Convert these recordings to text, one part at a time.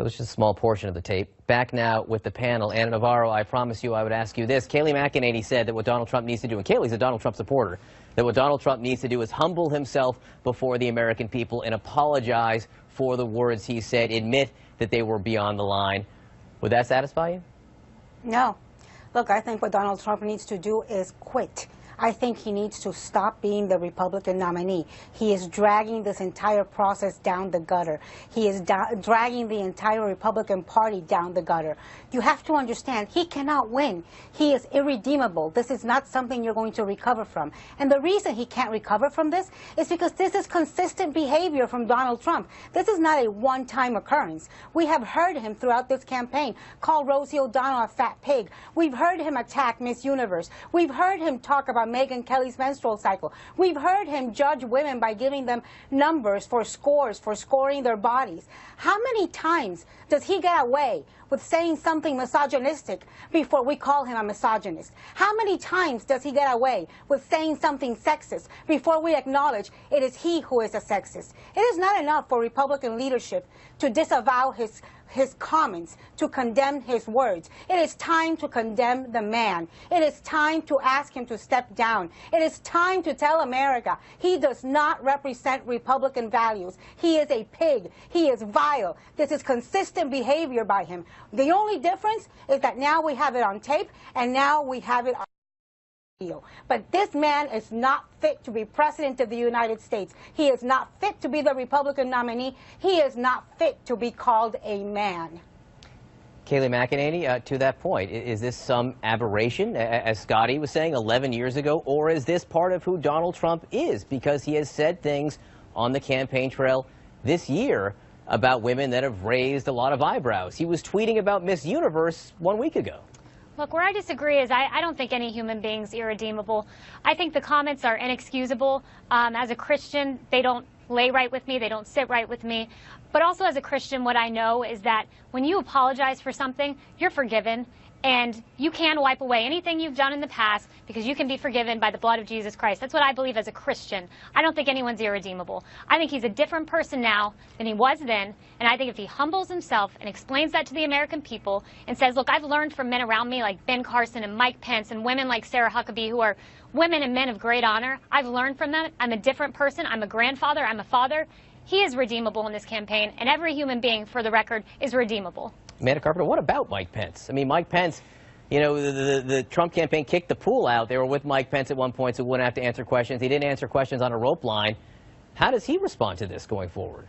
That was just a small portion of the tape. Back now with the panel. Anna Navarro, I promised you I would ask you this. Kayleigh McEnany said that what Donald Trump needs to do, and Kayleigh's a Donald Trump supporter, that what Donald Trump needs to do is humble himself before the American people and apologize for the words he said, admit that they were beyond the line. Would that satisfy you? No. Look, I think what Donald Trump needs to do is quit. I think he needs to stop being the Republican nominee. He is dragging this entire process down the gutter. He is dragging the entire Republican Party down the gutter. You have to understand, he cannot win. He is irredeemable. This is not something you're going to recover from. And the reason he can't recover from this is because this is consistent behavior from Donald Trump. This is not a one-time occurrence. We have heard him throughout this campaign call Rosie O'Donnell a fat pig. We've heard him attack Miss Universe. We've heard him talk about Megyn Kelly's menstrual cycle. We've heard him judge women by giving them numbers for scores for scoring their bodies. How many times does he get away with saying something misogynistic before we call him a misogynist? How many times does he get away with saying something sexist before we acknowledge it is he who is a sexist? It is not enough for Republican leadership to disavow his comments, to condemn his words. It is time to condemn the man. It is time to ask him to step down. It is time to tell America he does not represent Republican values. He is a pig. He is vile. This is consistent behavior by him. The only difference is that now we have it on tape and now we have it on video. But this man is not fit to be president of the United States. He is not fit to be the Republican nominee. He is not fit to be called a man. Kayleigh McEnany, to that point, is this some aberration, as Scotty was saying 11 years ago, or is this part of who Donald Trump is? Because he has said things on the campaign trail this year about women that have raised a lot of eyebrows. He was tweeting about Miss Universe 1 week ago. Look, where I disagree is I don't think any human being's irredeemable. I think the comments are inexcusable. As a Christian, they don't lay right with me. They don't sit right with me. But also as a Christian, what I know is that when you apologize for something, you're forgiven. And you can wipe away anything you've done in the past because you can be forgiven by the blood of Jesus Christ. That's what I believe as a Christian. I don't think anyone's irredeemable. I think he's a different person now than he was then. And I think if he humbles himself and explains that to the American people and says, look, I've learned from men around me like Ben Carson and Mike Pence and women like Sarah Huckabee who are women and men of great honor. I've learned from them. I'm a different person. I'm a grandfather. I'm a father. He is redeemable in this campaign. And every human being, for the record, is redeemable. Amanda Carpenter, what about Mike Pence? I mean, Mike Pence, you know, the Trump campaign kicked the pool out. They were with Mike Pence at one point, so wouldn't have to answer questions. He didn't answer questions on a rope line. How does he respond to this going forward?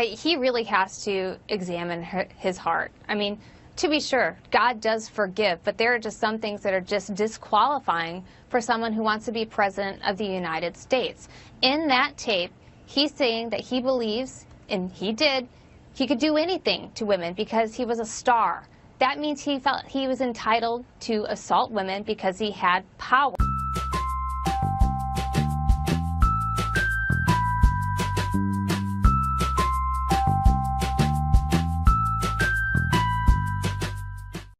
He really has to examine his heart. I mean, to be sure, God does forgive, but there are just some things that are just disqualifying for someone who wants to be president of the United States. In that tape, he's saying that he believes, and he did, he could do anything to women because he was a star. That means he felt he was entitled to assault women because he had power.